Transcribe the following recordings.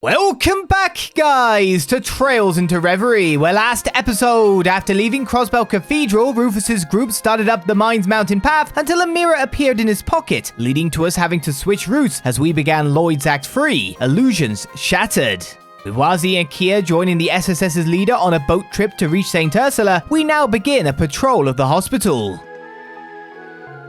Welcome back, guys, to Trails into Reverie, where last episode, after leaving Crossbell Cathedral, Rufus's group started up the Mines Mountain path until a mirror appeared in his pocket, leading to us having to switch routes as we began Lloyd's Act 3, Illusions Shattered. With Wazi and Kia joining the SSS's leader on a boat trip to reach St. Ursula, we now begin a patrol of the hospital.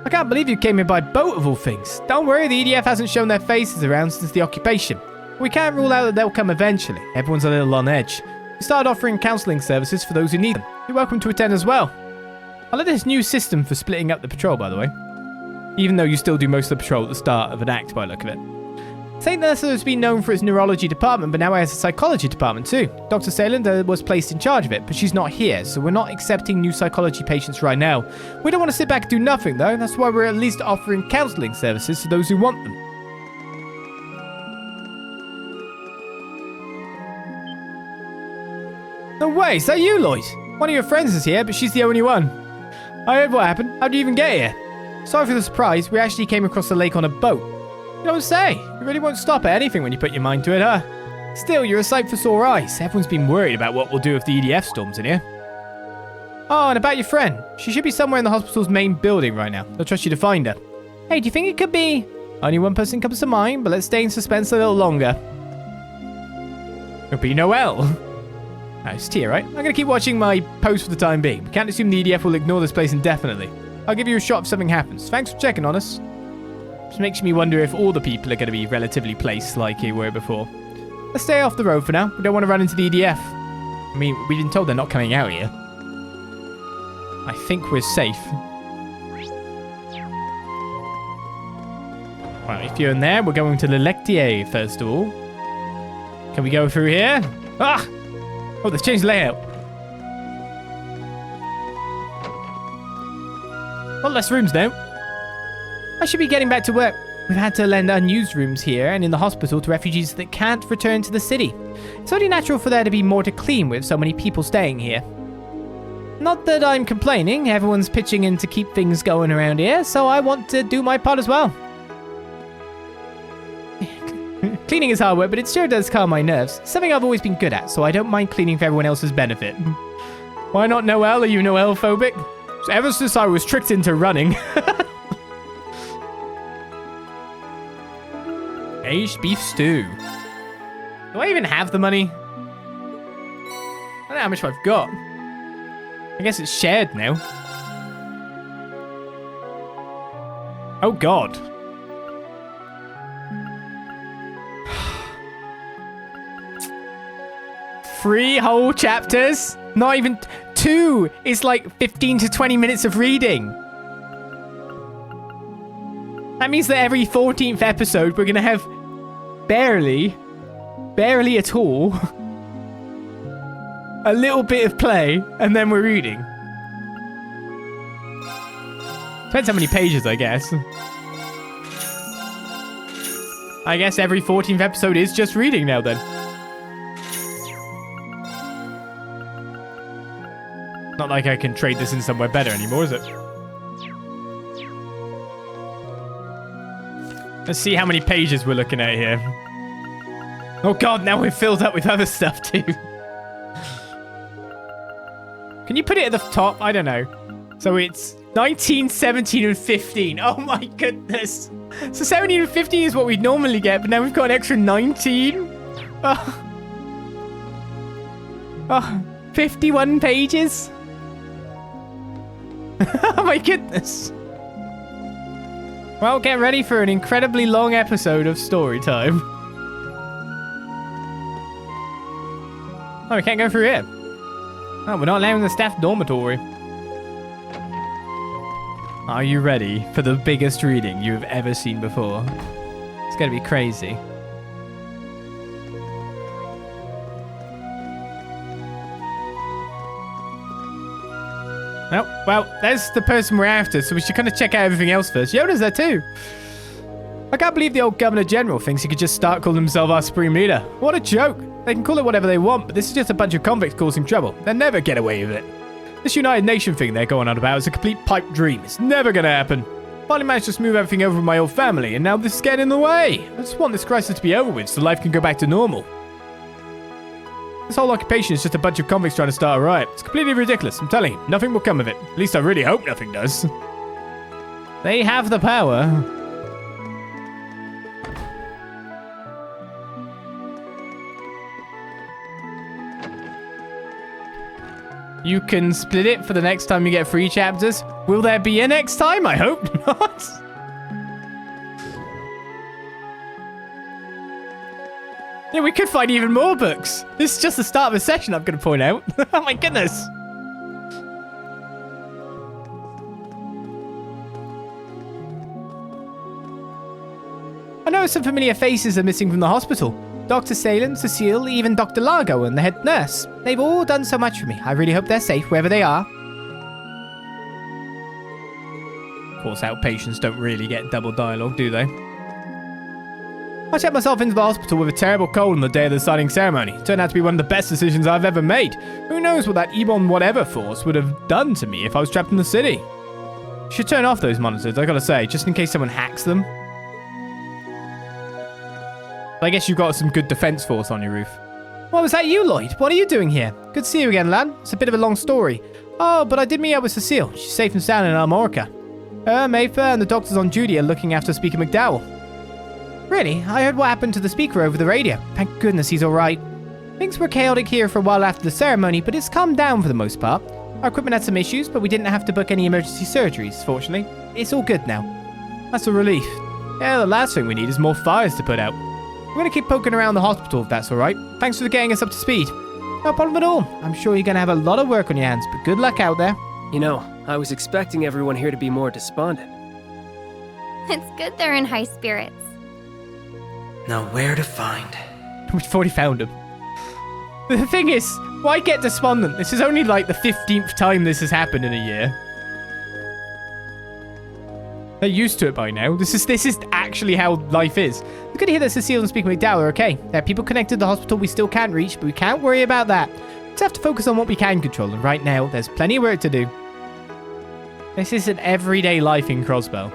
I can't believe you came here by boat of all things. Don't worry, the EDF hasn't shown their faces around since the occupation. We can't rule out that they'll come eventually. Everyone's a little on edge. We started offering counselling services for those who need them. You're welcome to attend as well. I like this new system for splitting up the patrol, by the way. Even though you still do most of the patrol at the start of an act by the look of it. St. Ursula has been known for its neurology department, but now it has a psychology department too. Dr. Sayland was placed in charge of it, but she's not here, so we're not accepting new psychology patients right now. We don't want to sit back and do nothing though. That's why we're at least offering counselling services to those who want them. No way, is that you, Lloyd? One of your friends is here, but she's the only one. I heard what happened. How'd you even get here? Sorry for the surprise. We actually came across the lake on a boat. You don't say. You really won't stop at anything when you put your mind to it, huh? Still, you're a sight for sore eyes. Everyone's been worried about what we'll do if the EDF storms in here. Oh, and about your friend. She should be somewhere in the hospital's main building right now. I'll trust you to find her. Hey, do you think it could be... Only one person comes to mind, but let's stay in suspense a little longer. It'll be Noelle. Oh, it's Tia, right? I'm going to keep watching my post for the time being. We can't assume the EDF will ignore this place indefinitely. I'll give you a shot if something happens. Thanks for checking on us. Just makes me wonder if all the people are going to be relatively placed like they were before. Let's stay off the road for now. We don't want to run into the EDF. I mean, we've been told they're not coming out here. I think we're safe. Well, if you're in there, we're going to the Lectier first of all. Can we go through here? Ah! Oh, they've changed the layout. Well, less rooms now. I should be getting back to work. We've had to lend unused rooms here and in the hospital to refugees that can't return to the city. It's only natural for there to be more to clean with so many people staying here. Not that I'm complaining. Everyone's pitching in to keep things going around here, so I want to do my part as well. Cleaning is hard work, but it sure does calm my nerves. Something I've always been good at, so I don't mind cleaning for everyone else's benefit. Why not Noelle? Are you Noelle phobic? Ever since I was tricked into running. Aged beef stew. Do I even have the money? I don't know how much I've got. I guess it's shared now. Oh God. 3 whole chapters? Not even 2. It's like 15 to 20 minutes of reading. That means that every 14th episode we're going to have barely at all, a little bit of play, and then we're reading. Depends how many pages, I guess. I guess every 14th episode is just reading now then. Not like I can trade this in somewhere better anymore, is it? Let's see how many pages we're looking at here. Oh God, now we're filled up with other stuff too. Can you put it at the top? I don't know. So it's 19, 17, and 15. Oh my goodness. So 17 and 15 is what we'd normally get, but now we've got an extra 19. Oh, 51 pages. Oh my goodness. Well, get ready for an incredibly long episode of story time. Oh, we can't go through here. Oh, we're not allowing the staff dormitory. Are you ready for the biggest reading you've ever seen before? It's gonna be crazy. Oh, well, there's the person we're after, so we should kind of check out everything else first. Yoda's there too. I can't believe the old Governor General thinks he could just start calling himself our Supreme Leader. What a joke. They can call it whatever they want, but this is just a bunch of convicts causing trouble. They'll never get away with it. This United Nation thing they're going on about is a complete pipe dream. It's never going to happen. Finally managed to smooth everything over with my old family, and now this is getting in the way. I just want this crisis to be over with so life can go back to normal. This whole occupation is just a bunch of convicts trying to start a riot. It's completely ridiculous, I'm telling you. Nothing will come of it. At least I really hope nothing does. They have the power. You can split it for the next time you get 3 chapters. Will there be a next time? I hope not. Yeah, we could find even more books. This is just the start of a session, I'm going to point out. Oh my goodness. I noticed some familiar faces are missing from the hospital. Dr. Salem, Cecile, even Dr. Largo and the head nurse. They've all done so much for me. I really hope they're safe wherever they are. Of course, outpatients don't really get double dialogue, do they? I checked myself into the hospital with a terrible cold on the day of the signing ceremony. It turned out to be one of the best decisions I've ever made. Who knows what that Ebon whatever force would have done to me if I was trapped in the city. You should turn off those monitors, I gotta say, just in case someone hacks them. I guess you've got some good defense force on your roof. What was that you, Lloyd? What are you doing here? Good to see you again, lad. It's a bit of a long story. Oh, but I did meet up with Cecile. She's safe and sound in Almorica. Mayfair and the doctors on duty are looking after Speaker McDowell. Really? I heard what happened to the speaker over the radio. Thank goodness he's alright. Things were chaotic here for a while after the ceremony, but it's calmed down for the most part. Our equipment had some issues, but we didn't have to book any emergency surgeries, fortunately. It's all good now. That's a relief. Yeah, the last thing we need is more fires to put out. We're going to keep poking around the hospital if that's alright. Thanks for getting us up to speed. No problem at all. I'm sure you're going to have a lot of work on your hands, but good luck out there. You know, I was expecting everyone here to be more despondent. It's good they're in high spirits. Now where to find? We've already found him. The thing is, why get despondent? This is only like the 15th time this has happened in a year. They're used to it by now. This is actually how life is. It's good to hear that Cecile and Speaker McDowell are okay. There are people connected to the hospital we still can't reach, but we can't worry about that. We just have to focus on what we can control, and right now, there's plenty of work to do. This is an everyday life in Crossbell.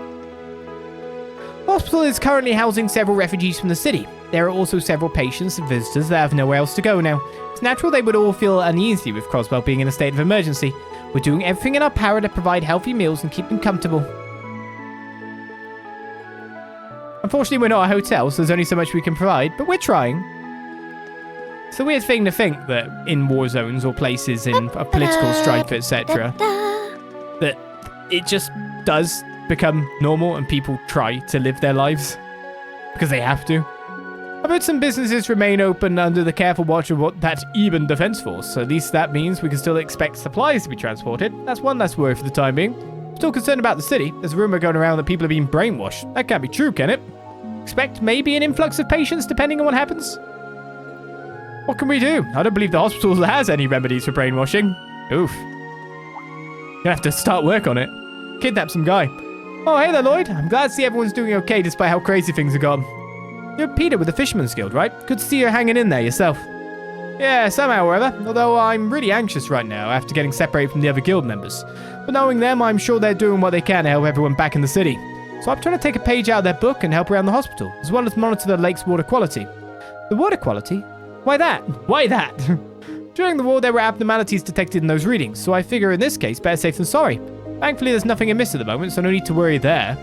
The hospital is currently housing several refugees from the city. There are also several patients and visitors that have nowhere else to go now. It's natural they would all feel uneasy with Crossbell being in a state of emergency. We're doing everything in our power to provide healthy meals and keep them comfortable. Unfortunately, we're not a hotel, so there's only so much we can provide, but we're trying. It's a weird thing to think that in war zones or places in a political strife, etc., that it just does become normal and people try to live their lives because they have to. I've heard some businesses remain open under the careful watch of what that Eben Defense Force, so at least that means we can still expect supplies to be transported. That's one less worry for the time being. I'm still concerned about the city. There's a rumor going around that people are being brainwashed. That can't be true, can it? Expect maybe an influx of patients depending on what happens. What can we do? I don't believe the hospital has any remedies for brainwashing. Oof. Gonna have to start work on it. Kidnap some guy. Oh, hey there, Lloyd. I'm glad to see everyone's doing okay despite how crazy things have gone. You're Peter with the Fisherman's Guild, right? Good to see you hanging in there yourself. Yeah, somehow or other. Although I'm really anxious right now after getting separated from the other guild members. But knowing them, I'm sure they're doing what they can to help everyone back in the city. So I'm trying to take a page out of their book and help around the hospital, as well as monitor the lake's water quality. The water quality? Why that? Why that? During the war, there were abnormalities detected in those readings, so I figure in this case, better safe than sorry. Thankfully, there's nothing amiss at the moment, so no need to worry there.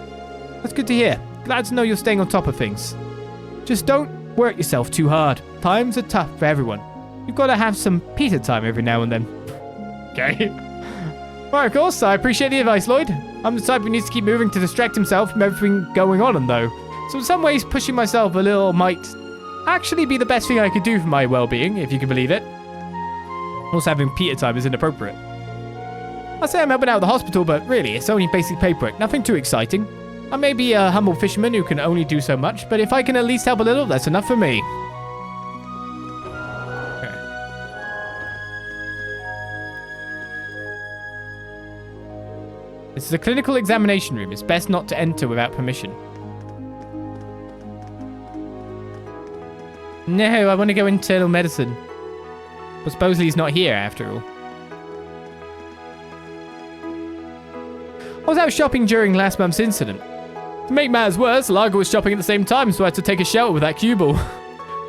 That's good to hear. Glad to know you're staying on top of things. Just don't work yourself too hard. Times are tough for everyone. You've got to have some Peter time every now and then. Okay. Well, of course, I appreciate the advice, Lloyd. I'm the type who needs to keep moving to distract himself from everything going on, though. So in some ways, pushing myself a little might actually be the best thing I could do for my well-being, if you can believe it. Also, having Peter time is inappropriate. I say I'm helping out at the hospital, but really, it's only basic paperwork, nothing too exciting. I may be a humble fisherman who can only do so much, but if I can at least help a little, that's enough for me. Okay. This is a clinical examination room. It's best not to enter without permission. No, I want to go internal medicine. But supposedly he's not here after all. I was out shopping during last month's incident. To make matters worse, Largo was shopping at the same time, so I had to take a shower with that cue ball.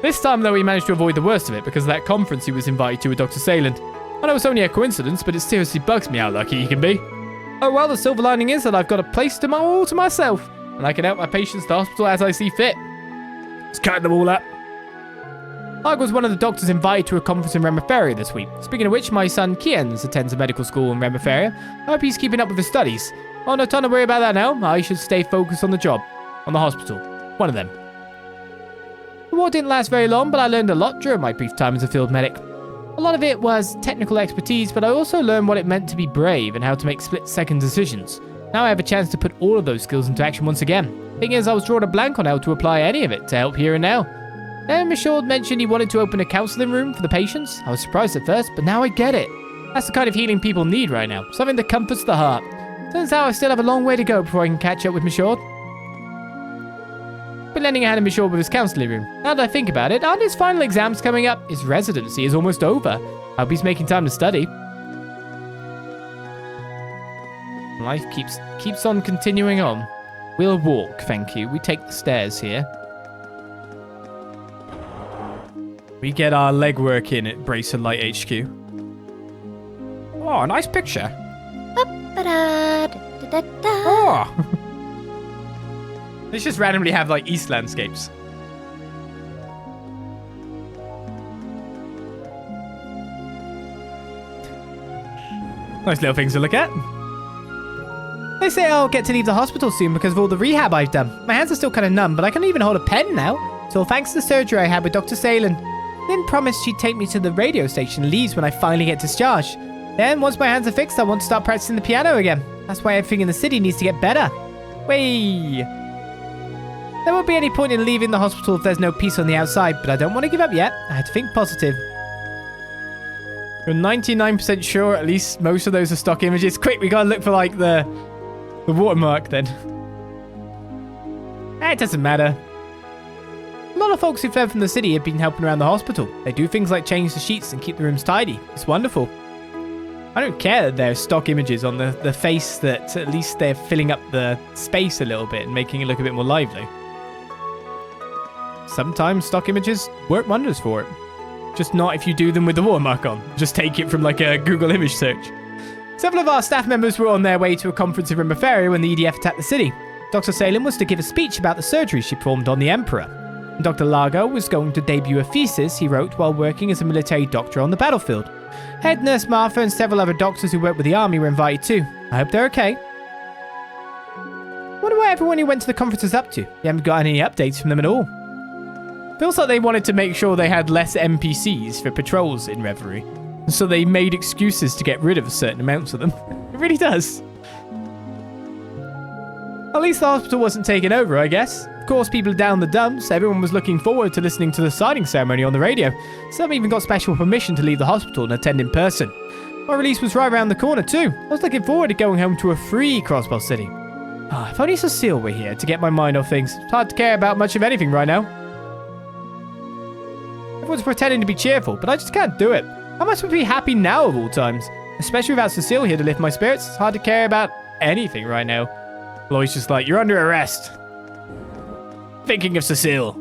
This time, though, he managed to avoid the worst of it because of that conference he was invited to with Dr. Sayland. I know it's only a coincidence, but it seriously bugs me how lucky he can be. Oh well, the silver lining is that I've got a place all to myself, and I can help my patients to the hospital as I see fit. Just cutting them all up. I was one of the doctors invited to a conference in Reverie this week. Speaking of which, my son Kienz attends a medical school in Reverie. I hope he's keeping up with his studies. Oh, no time to worry about that now. I should stay focused on the job. On the hospital. One of them. The war didn't last very long, but I learned a lot during my brief time as a field medic. A lot of it was technical expertise, but I also learned what it meant to be brave and how to make split-second decisions. Now I have a chance to put all of those skills into action once again. Thing is, I was drawing a blank on how to apply any of it to help here and now. Then Michaud mentioned he wanted to open a counselling room for the patients. I was surprised at first, but now I get it. That's the kind of healing people need right now. Something that comforts the heart. Turns out I still have a long way to go before I can catch up with Michaud. Been lending a hand to Michaud with his counselling room. Now that I think about it, aren't his final exams coming up? His residency is almost over. I hope he's making time to study. Life keeps on continuing on. We'll walk, thank you. We take the stairs here. We get our legwork in at Brace and Light HQ. Oh, a nice picture. Oh! Let's just randomly have, like, East landscapes. Nice little things to look at. They say I'll get to leave the hospital soon because of all the rehab I've done. My hands are still kind of numb, but I can even hold a pen now. It's all thanks to the surgery I had with Dr. Sayland. Lynn promised she'd take me to the radio station and leaves when I finally get discharged. Then, once my hands are fixed, I want to start practicing the piano again. That's why everything in the city needs to get better. Whee! There won't be any point in leaving the hospital if there's no peace on the outside, but I don't want to give up yet. I had to think positive. You're 99% sure at least most of those are stock images. Quick, we gotta look for, like, the watermark then. It doesn't matter. A lot of folks who fled from the city have been helping around the hospital. They do things like change the sheets and keep the rooms tidy. It's wonderful. I don't care that there's stock images on the face, that at least they're filling up the space a little bit and making it look a bit more lively. Sometimes stock images work wonders for it. Just not if you do them with the watermark on. Just take it from like a Google image search. Several of our staff members were on their way to a conference in Reverie when the EDF attacked the city. Dr. Salem was to give a speech about the surgery she performed on the Emperor. And Dr. Largo was going to debut a thesis he wrote while working as a military doctor on the battlefield. Head Nurse Martha and several other doctors who work with the army were invited too. I hope they're okay. Wonder what everyone who went to the conference is up to. You haven't got any updates from them at all. Feels like they wanted to make sure they had less NPCs for patrols in Reverie. So they made excuses to get rid of certain amounts of them. It really does. At least the hospital wasn't taken over, I guess. Of course, people are down the dumps. Everyone was looking forward to listening to the signing ceremony on the radio. Some even got special permission to leave the hospital and attend in person. My release was right around the corner too. I was looking forward to going home to a free Crossbell city. If only Cecile were here to get my mind off things. It's hard to care about much of anything right now. Everyone's pretending to be cheerful, but I just can't do it. How am I supposed to be happy now of all times? Especially without Cecile here to lift my spirits. It's hard to care about anything right now. Lloyd's just like, you're under arrest. Thinking of Cecile.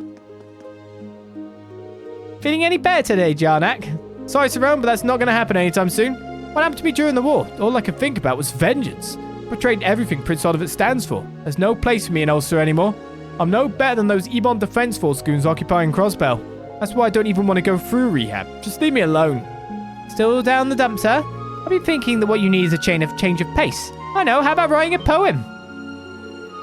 Feeling any better today, Jarnak? Sorry, Sarone, but that's not going to happen anytime soon. What happened to me during the war? All I could think about was vengeance. Betrayed everything Prince Olivet stands for. There's no place for me in Ulster anymore. I'm no better than those Ebon Defense Force goons occupying Crossbell. That's why I don't even want to go through rehab. Just leave me alone. Still down the dumps, huh? I've been thinking that what you need is a change of pace. I know, how about writing a poem?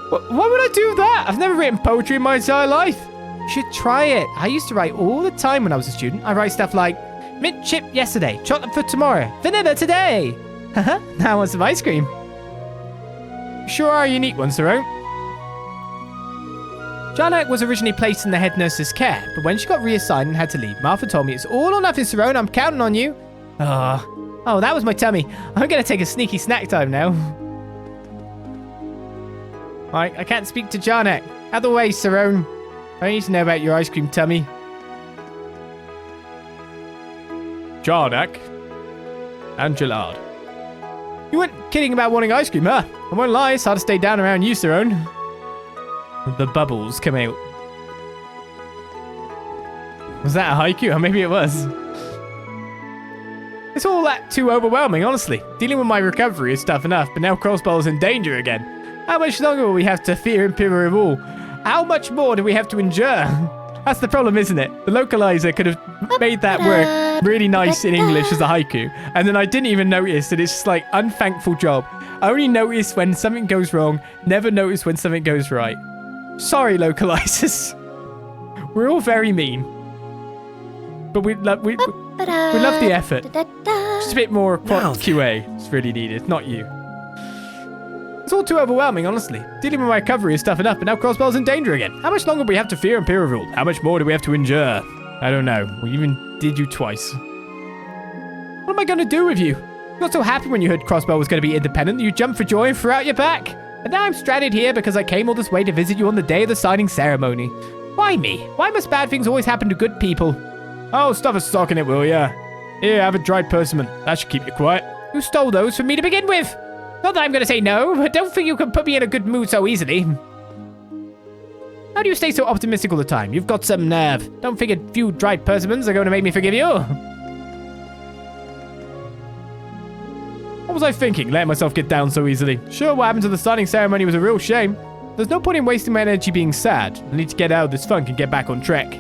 Why would I do that? I've never written poetry in my entire life. You should try it. I used to write all the time when I was a student. I write stuff like, mint chip yesterday, chocolate for tomorrow, vanilla today. Haha, now I want some ice cream. You sure are a unique one, Sarone. Jarnak was originally placed in the head nurse's care, but when she got reassigned and had to leave, Martha told me it's all or nothing, Sarone. I'm counting on you. Oh, that was my tummy. I'm going to take a sneaky snack time now. I can't speak to Jarnak. Out of the way, Sarone. I need to know about your ice cream tummy. Jarnak and Gillard. You weren't kidding about wanting ice cream, huh? I won't lie, it's hard to stay down around you, Sarone. The bubbles come out. Was that a haiku? Or maybe it was. It's all that too overwhelming, honestly. Dealing with my recovery is tough enough, but now Crossbell's in danger again. How much longer will we have to fear Imperial rule? How much more do we have to endure? That's the problem, isn't it? The localizer could have made that work really nice in English as a haiku, and then I didn't even notice that it's just like unthankful job. I only notice when something goes wrong, never notice when something goes right. Sorry, localizers. We're all very mean. But we love the effort. Just a bit more QA is really needed, not you. It's all too overwhelming, honestly. Dealing with my recovery is tough enough, but now Crossbell's in danger again. How much longer do we have to fear Imperial rule? How much more do we have to endure? I don't know. We even did you twice. What am I going to do with you? You got so happy when you heard Crossbell was going to be independent that you jumped for joy and threw out your back. And now I'm stranded here because I came all this way to visit you on the day of the signing ceremony. Why me? Why must bad things always happen to good people? Oh, stuff a sock in it, will ya? Here, have a dried persimmon. That should keep you quiet. Who stole those from me to begin with? Not that I'm going to say no, but don't think you can put me in a good mood so easily. How do you stay so optimistic all the time? You've got some nerve. Don't think a few dried persimmons are going to make me forgive you. What was I thinking, letting myself get down so easily? Sure, what happened to the signing ceremony was a real shame. There's no point in wasting my energy being sad. I need to get out of this funk and get back on track.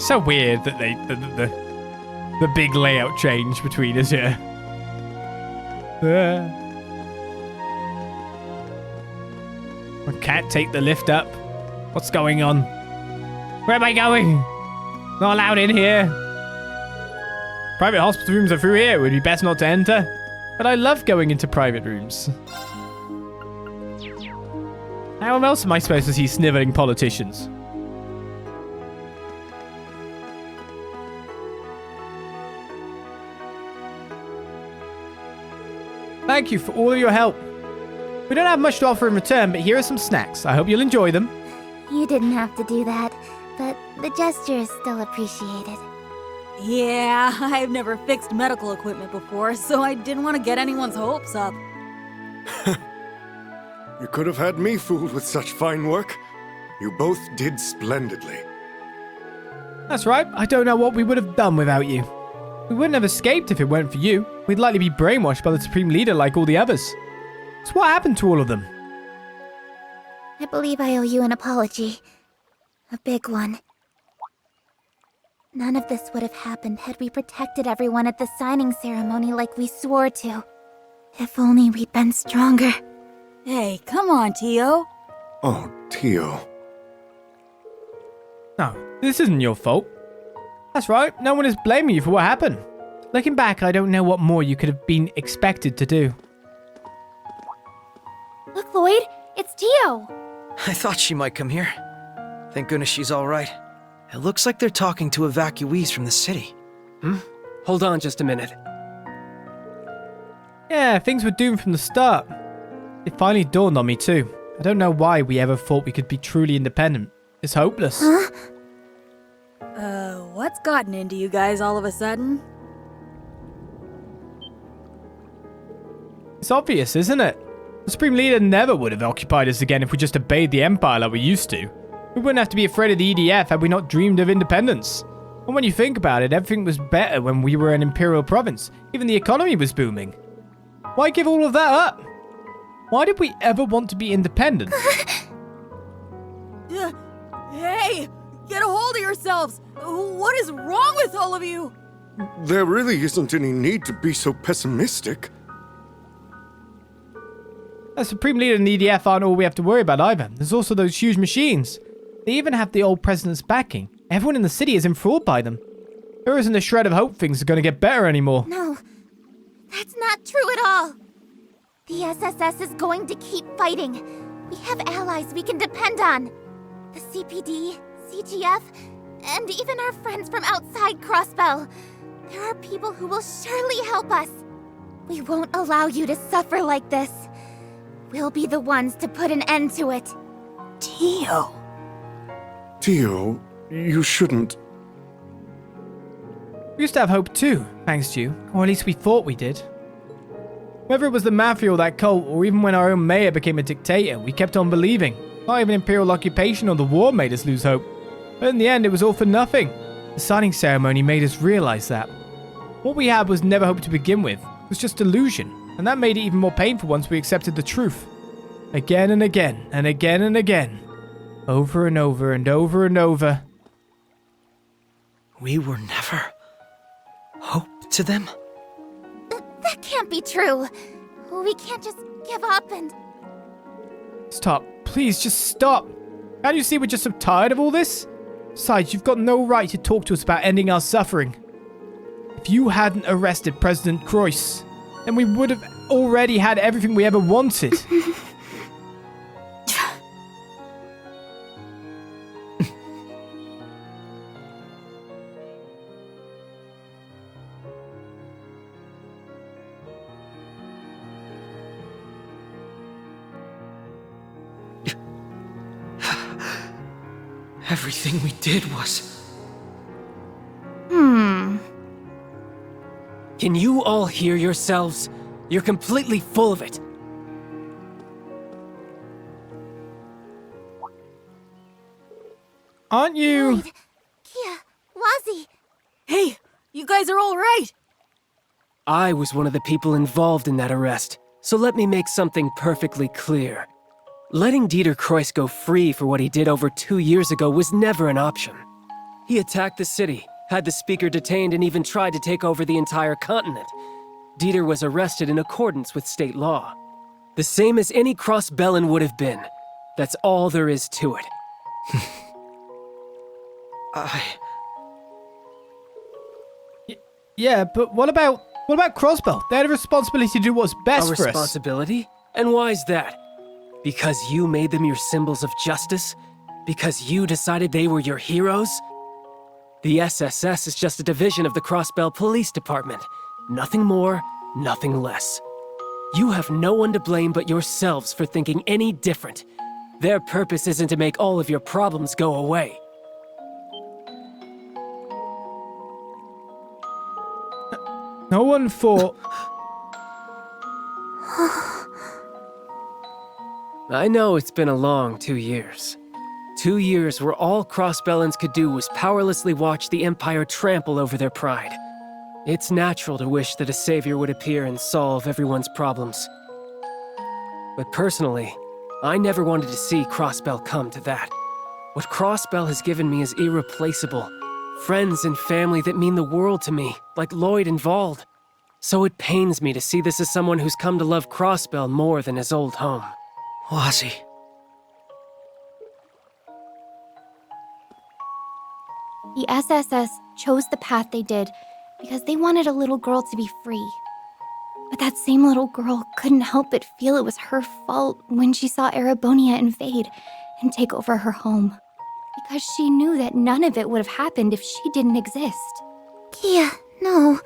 So weird that the big layout change between us here. I can't take the lift up. What's going on? Where am I going? Not allowed in here. Private hospital rooms are through here. It would be best not to enter. But I love going into private rooms. How else am I supposed to see sniveling politicians? Thank you for all of your help. We don't have much to offer in return, but here are some snacks. I hope you'll enjoy them. You didn't have to do that, but the gesture is still appreciated. Yeah, I've never fixed medical equipment before, so I didn't want to get anyone's hopes up. You could have had me fooled with such fine work. You both did splendidly. That's right. I don't know what we would have done without you. We wouldn't have escaped if it weren't for you. We'd likely be brainwashed by the Supreme Leader like all the others. So what happened to all of them? I believe I owe you an apology. A big one. None of this would have happened had we protected everyone at the signing ceremony like we swore to. If only we'd been stronger. Hey, come on, Tio. Oh, Tio. No, this isn't your fault. That's right, no one is blaming you for what happened. Looking back, I don't know what more you could have been expected to do. Look, Lloyd, it's Tio. I thought she might come here. Thank goodness she's all right. It looks like they're talking to evacuees from the city. Hold on just a minute. Yeah, things were doomed from the start. It finally dawned on me too. I don't know why we ever thought we could be truly independent. It's hopeless. Huh? What's gotten into you guys all of a sudden? It's obvious, isn't it? The Supreme Leader never would have occupied us again if we just obeyed the Empire like we used to. We wouldn't have to be afraid of the EDF had we not dreamed of independence. And when you think about it, everything was better when we were an imperial province. Even the economy was booming. Why give all of that up? Why did we ever want to be independent? Hey! Get a hold of yourselves! What is wrong with all of you? There really isn't any need to be so pessimistic. The Supreme Leader and the EDF aren't all we have to worry about either. There's also those huge machines. They even have the old president's backing. Everyone in the city is enthralled by them. There isn't a shred of hope things are going to get better anymore. No, that's not true at all. The SSS is going to keep fighting. We have allies we can depend on. The CPD, CGF, and even our friends from outside Crossbell. There are people who will surely help us. We won't allow you to suffer like this. We'll be the ones to put an end to it. Tio. Tio, you shouldn't. We used to have hope too, thanks to you. Or at least we thought we did. Whether it was the mafia or that cult, or even when our own mayor became a dictator, we kept on believing. Not even imperial occupation or the war made us lose hope. But in the end, it was all for nothing. The signing ceremony made us realize that. What we had was never hope to begin with. It was just illusion. And that made it even more painful once we accepted the truth. Again and again, and again and again. Over and over and over and over. We were never hope to them? That can't be true. We can't just give up and... Stop. Please, just stop. Can't you see we're just so tired of all this? Besides, you've got no right to talk to us about ending our suffering. If you hadn't arrested President Croix, then we would have already had everything we ever wanted. Everything we did was... Can you all hear yourselves? You're completely full of it. Aren't you... Lloyd, Kia, Wazzy. Hey, you guys are all right. I was one of the people involved in that arrest, so let me make something perfectly clear. Letting Dieter Croix go free for what he did over 2 years ago was never an option. He attacked the city, had the speaker detained, and even tried to take over the entire continent. Dieter was arrested in accordance with state law. The same as any Crossbellan would have been. That's all there is to it. Yeah, but what about Crossbell? They had a responsibility to do what's best A for us. responsibility? And why is that? Because you made them your symbols of justice? Because you decided they were your heroes? The SSS is just a division of the Crossbell Police Department. Nothing more, nothing less. You have no one to blame but yourselves for thinking any different. Their purpose isn't to make all of your problems go away. No one thought... I know it's been a long 2 years. 2 years where all Crossbellans could do was powerlessly watch the Empire trample over their pride. It's natural to wish that a savior would appear and solve everyone's problems. But personally, I never wanted to see Crossbell come to that. What Crossbell has given me is irreplaceable. Friends and family that mean the world to me, like Lloyd and Vald. So it pains me to see this as someone who's come to love Crossbell more than his old home. Wazzy. The SSS chose the path they did because they wanted a little girl to be free. But that same little girl couldn't help but feel it was her fault when she saw Erebonia invade and take over her home. Because she knew that none of it would have happened if she didn't exist. Kia, no.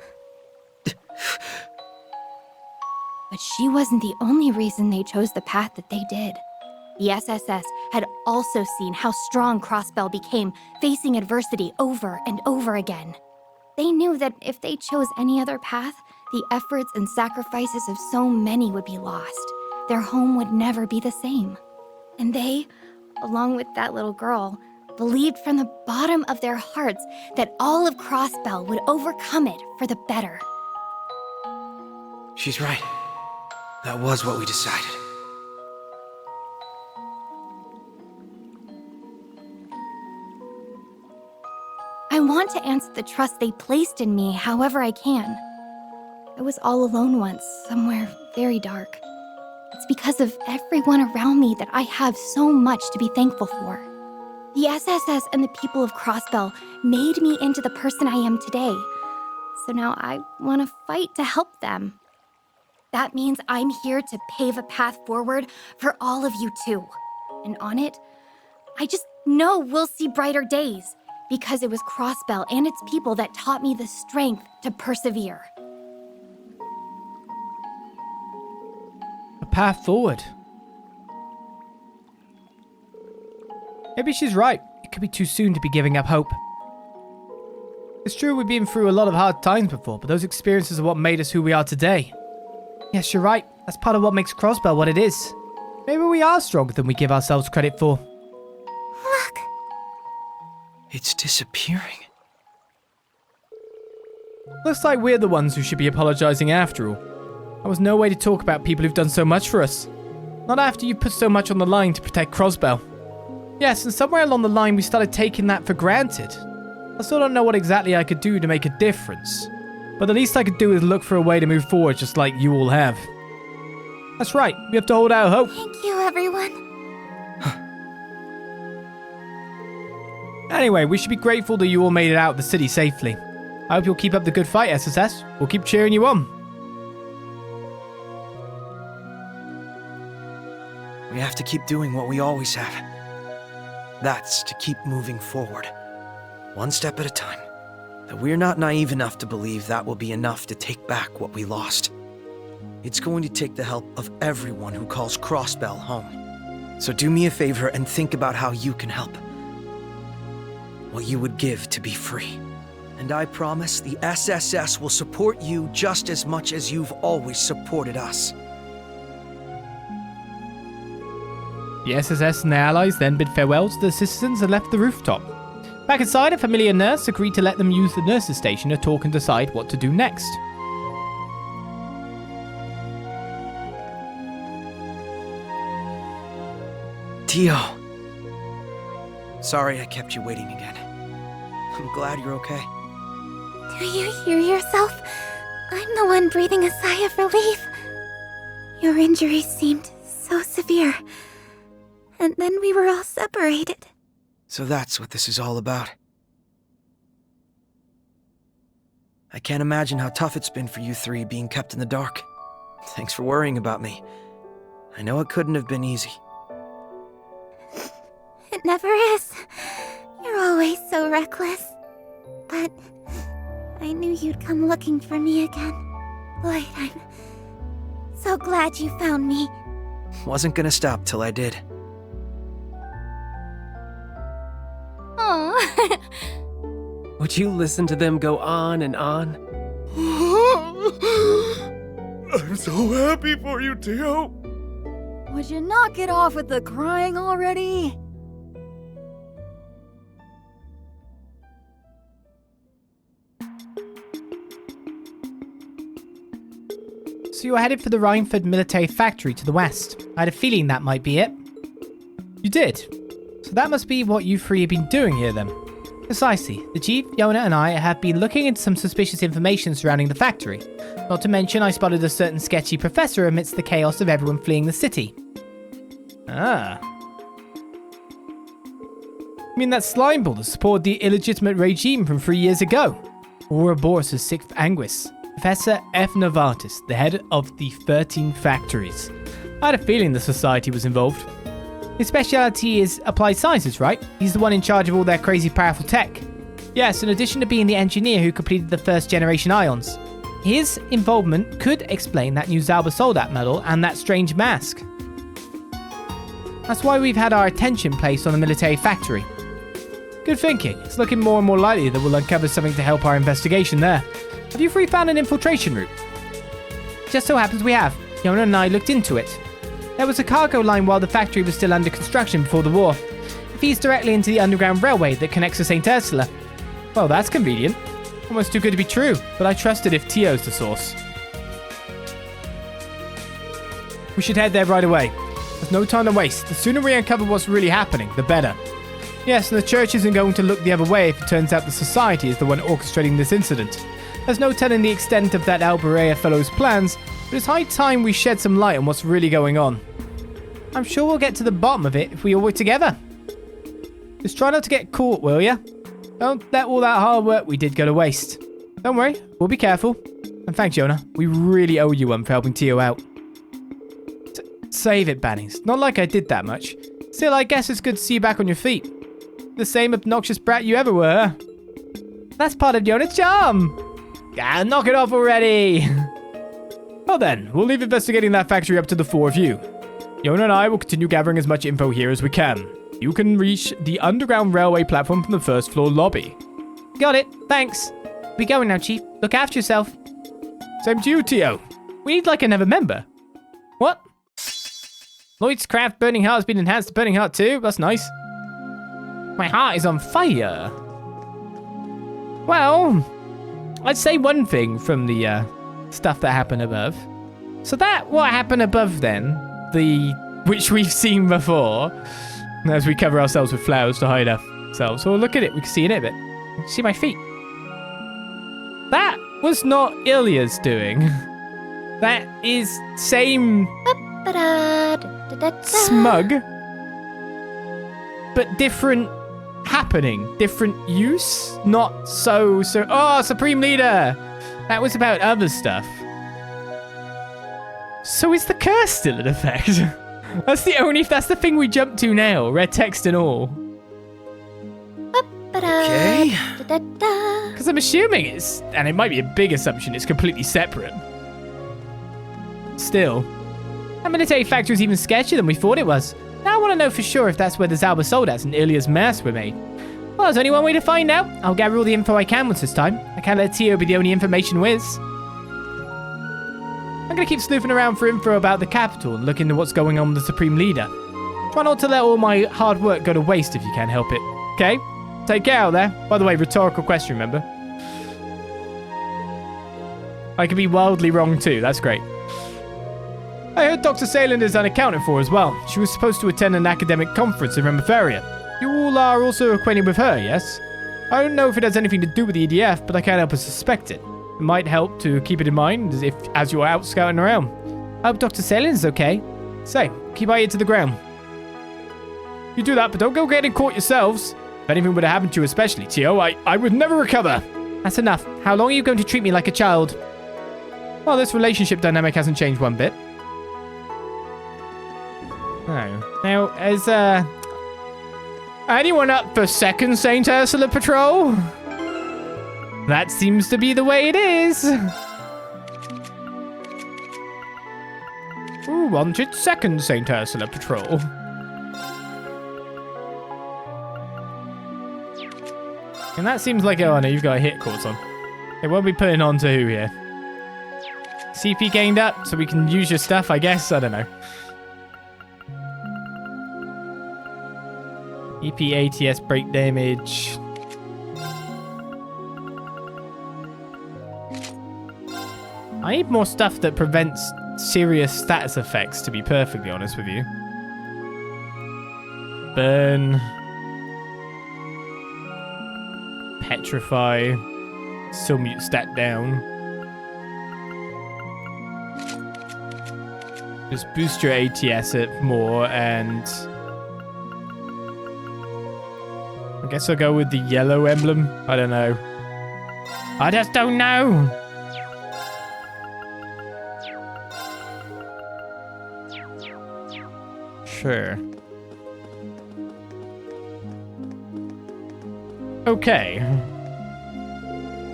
But she wasn't the only reason they chose the path that they did. The SSS had also seen how strong Crossbell became, facing adversity over and over again. They knew that if they chose any other path, the efforts and sacrifices of so many would be lost. Their home would never be the same. And they, along with that little girl, believed from the bottom of their hearts that all of Crossbell would overcome it for the better. She's right. That was what we decided. I want to answer the trust they placed in me however I can. I was all alone once, somewhere very dark. It's because of everyone around me that I have so much to be thankful for. The SSS and the people of Crossbell made me into the person I am today. So now I want to fight to help them. That means I'm here to pave a path forward for all of you too. And on it, I just know we'll see brighter days. Because it was Crossbell and its people that taught me the strength to persevere. A path forward. Maybe she's right. It could be too soon to be giving up hope. It's true we've been through a lot of hard times before, but those experiences are what made us who we are today. Yes, you're right. That's part of what makes Crossbell what it is. Maybe we are stronger than we give ourselves credit for. Look. It's disappearing. Looks like we're the ones who should be apologizing after all. There was no way to talk about people who've done so much for us. Not after you put so much on the line to protect Crossbell. Yes, and somewhere along the line we started taking that for granted. I still don't know what exactly I could do to make a difference. But the least I could do is look for a way to move forward just like you all have. That's right, we have to hold out hope. Thank you, everyone. Anyway, we should be grateful that you all made it out of the city safely. I hope you'll keep up the good fight, SSS. We'll keep cheering you on. We have to keep doing what we always have. That's to keep moving forward. One step at a time. But we're not naive enough to believe that will be enough to take back what we lost. It's going to take the help of everyone who calls Crossbell home. So do me a favor and think about how you can help. What you would give to be free. And I promise the SSS will support you just as much as you've always supported us. The SSS and their allies then bid farewell to the citizens and left the rooftop. Back inside, a familiar nurse agreed to let them use the nurse's station to talk and decide what to do next. Tio. Sorry I kept you waiting again. I'm glad you're okay. Do you hear yourself? I'm the one breathing a sigh of relief. Your injuries seemed so severe. And then we were all separated. So that's what this is all about. I can't imagine how tough it's been for you three being kept in the dark. Thanks for worrying about me. I know it couldn't have been easy. It never is. You're always so reckless. But I knew you'd come looking for me again. Lloyd, I'm so glad you found me. Wasn't gonna stop till I did. Aww. Would you listen to them go on and on? I'm so happy for you, Tio. Would you knock it off with the crying already? So you were headed for the Rhineford military factory to the west. I had a feeling that might be it. You did. So that must be what you three have been doing here then. Precisely. The Chief, Yona, and I have been looking into some suspicious information surrounding the factory. Not to mention, I spotted a certain sketchy professor amidst the chaos of everyone fleeing the city. Ah. You mean that slime ball that supported the illegitimate regime from 3 years ago? Ouroboros' sixth Anguis. Professor F. Novartis, the head of the 13 factories. I had a feeling the society was involved. His speciality is applied sciences, right? He's the one in charge of all their crazy powerful tech. Yes, in addition to being the engineer who completed the first generation ions. His involvement could explain that new Zalba Soldat medal and that strange mask. That's why we've had our attention placed on the military factory. Good thinking. It's looking more and more likely that we'll uncover something to help our investigation there. Have you three found an infiltration route? Just so happens we have. Yona and I looked into it. There was a cargo line while the factory was still under construction before the war. It feeds directly into the underground railway that connects to St. Ursula. Well, that's convenient. Almost too good to be true, but I trusted if Tio's the source. We should head there right away. There's no time to waste. The sooner we uncover what's really happening, the better. Yes, and the church isn't going to look the other way if it turns out the society is the one orchestrating this incident. There's no telling the extent of that Alberea fellow's plans, but it's high time we shed some light on what's really going on. I'm sure we'll get to the bottom of it if we all work together. Just try not to get caught, will ya? Don't let all that hard work we did go to waste. Don't worry, we'll be careful. And thanks, Yona. We really owe you one for helping Tio out. Save it, Bannings. Not like I did that much. Still, I guess it's good to see you back on your feet. The same obnoxious brat you ever were. That's part of Yona's charm. Ah, knock it off already! Well then, we'll leave investigating that factory up to the four of you. Yona and I will continue gathering as much info here as we can. You can reach the underground railway platform from the first floor lobby. Got it, thanks. Be going now, Chief. Look after yourself. Same to you, Tio. We need like another member. What? Lloyd's craft Burning Heart has been enhanced to Burning Heart 2. That's nice. My heart is on fire. Well, I'd say one thing from the stuff that happened above. So that what happened above then, which we've seen before, as we cover ourselves with flowers to hide ourselves. Oh, look at it. We can see in it a bit. See my feet. That was not Ilya's doing. That is same smug, but different happening, different use. Not so. Oh, Supreme Leader. That was about other stuff. So is the curse still in effect? That's the thing we jump to now. Red text and all. Okay. Because I'm assuming and it might be a big assumption, it's completely separate. Still, that military factory is even sketchier than we thought it was. Now I want to know for sure if that's where the Zalba soldiers and Ilya's masks were made. Well, there's only one way to find out. I'll gather all the info I can once this time. I can't let Tio be the only information whiz. I'm going to keep sleuthing around for info about the capital and look into what's going on with the Supreme Leader. Try not to let all my hard work go to waste if you can help it. Okay? Take care out there. By the way, rhetorical question, remember? I could be wildly wrong too. That's great. I heard Dr. Sayland is unaccounted for as well. She was supposed to attend an academic conference in Reverie. You all are also acquainted with her, yes? I don't know if it has anything to do with the EDF, but I can't help but suspect it. It might help to keep it in mind as you're out scouting around. I hope Dr. Sayland is okay. Say, keep our ear to the ground. You do that, but don't go getting caught yourselves. If anything would have happened to you especially, Tio, I would never recover. That's enough. How long are you going to treat me like a child? Well, this relationship dynamic hasn't changed one bit. Oh. Now, is anyone up for second St. Ursula patrol? That seems to be the way it is. Who wanted second St. Ursula patrol? And that seems like, oh no, you've got a hit course on. Okay, what are we putting on to who here? CP gained up, so we can use your stuff, I guess. I don't know. EP ATS break damage. I need more stuff that prevents serious status effects, to be perfectly honest with you. Burn. Petrify. Still mute stat down. Just boost your ATS it more and... I guess I'll go with the yellow emblem. I don't know. I just don't know. Sure. Okay.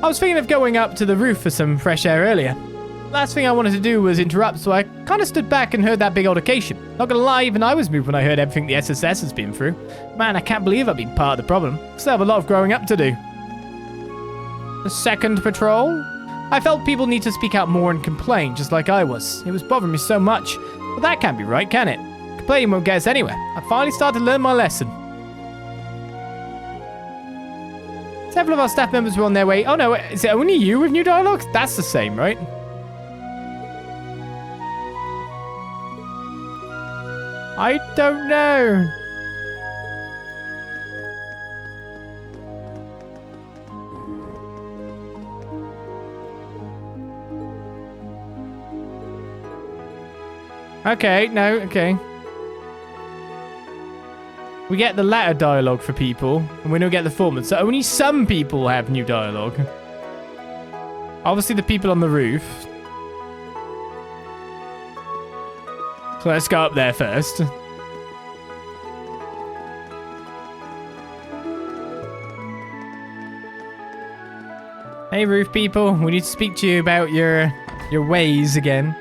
I was thinking of going up to the roof for some fresh air earlier. Last thing I wanted to do was interrupt, so I kind of stood back and heard that big altercation. Not gonna lie, even I was moved when I heard everything the SSS has been through. Man, I can't believe I've been part of the problem. Still have a lot of growing up to do. The second patrol? I felt people need to speak out more and complain, just like I was. It was bothering me so much. But that can't be right, can it? Complaining won't get us anywhere. I finally started to learn my lesson. Several of our staff members were on their way. Oh no, is it only you with new dialogue? That's the same, right? I don't know. Okay, no, okay. We get the latter dialogue for people, and we don't get the former. So only some people have new dialogue. Obviously the people on the roof. So let's go up there first. Hey roof people, we need to speak to you about your ways again.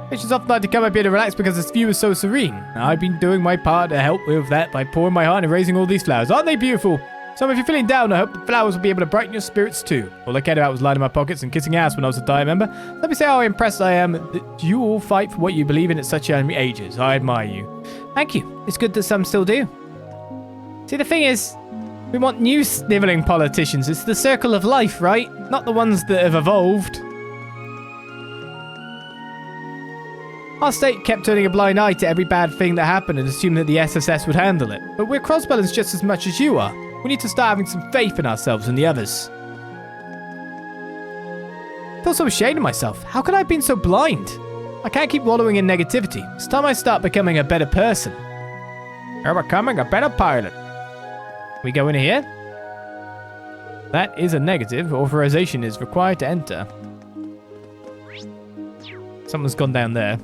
Patients often like to come up here to relax because this view is so serene. I've been doing my part to help with that by pouring my heart and raising all these flowers. Aren't they beautiful? So if you're feeling down, I hope the flowers will be able to brighten your spirits too. All I cared about was lining my pockets and kissing ass when I was a Diet member. Let me say how impressed I am that you all fight for what you believe in at such young ages. I admire you. Thank you. It's good that some still do. See, the thing is, we want new sniveling politicians. It's the circle of life, right? Not the ones that have evolved. Our state kept turning a blind eye to every bad thing that happened and assumed that the SSS would handle it. But we're Crossbells just as much as you are. We need to start having some faith in ourselves and the others. I feel so ashamed of myself. How could I have been so blind? I can't keep wallowing in negativity. It's time I start becoming a better person. You're becoming a better pilot. We go in here. That is a negative. Authorization is required to enter. Someone's gone down there.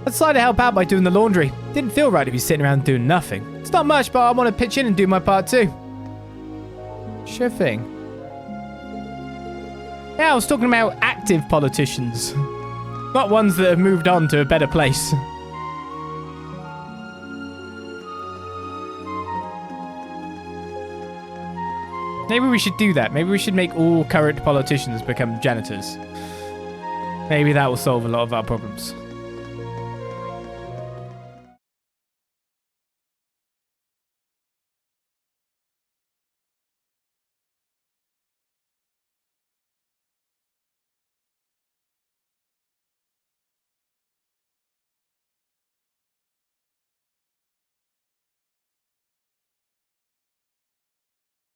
I decided to help out by doing the laundry. Didn't feel right to be sitting around doing nothing. It's not much, but I want to pitch in and do my part too. Sure thing. Yeah, I was talking about active politicians. Not ones that have moved on to a better place. Maybe we should do that. Maybe we should make all current politicians become janitors. Maybe that will solve a lot of our problems.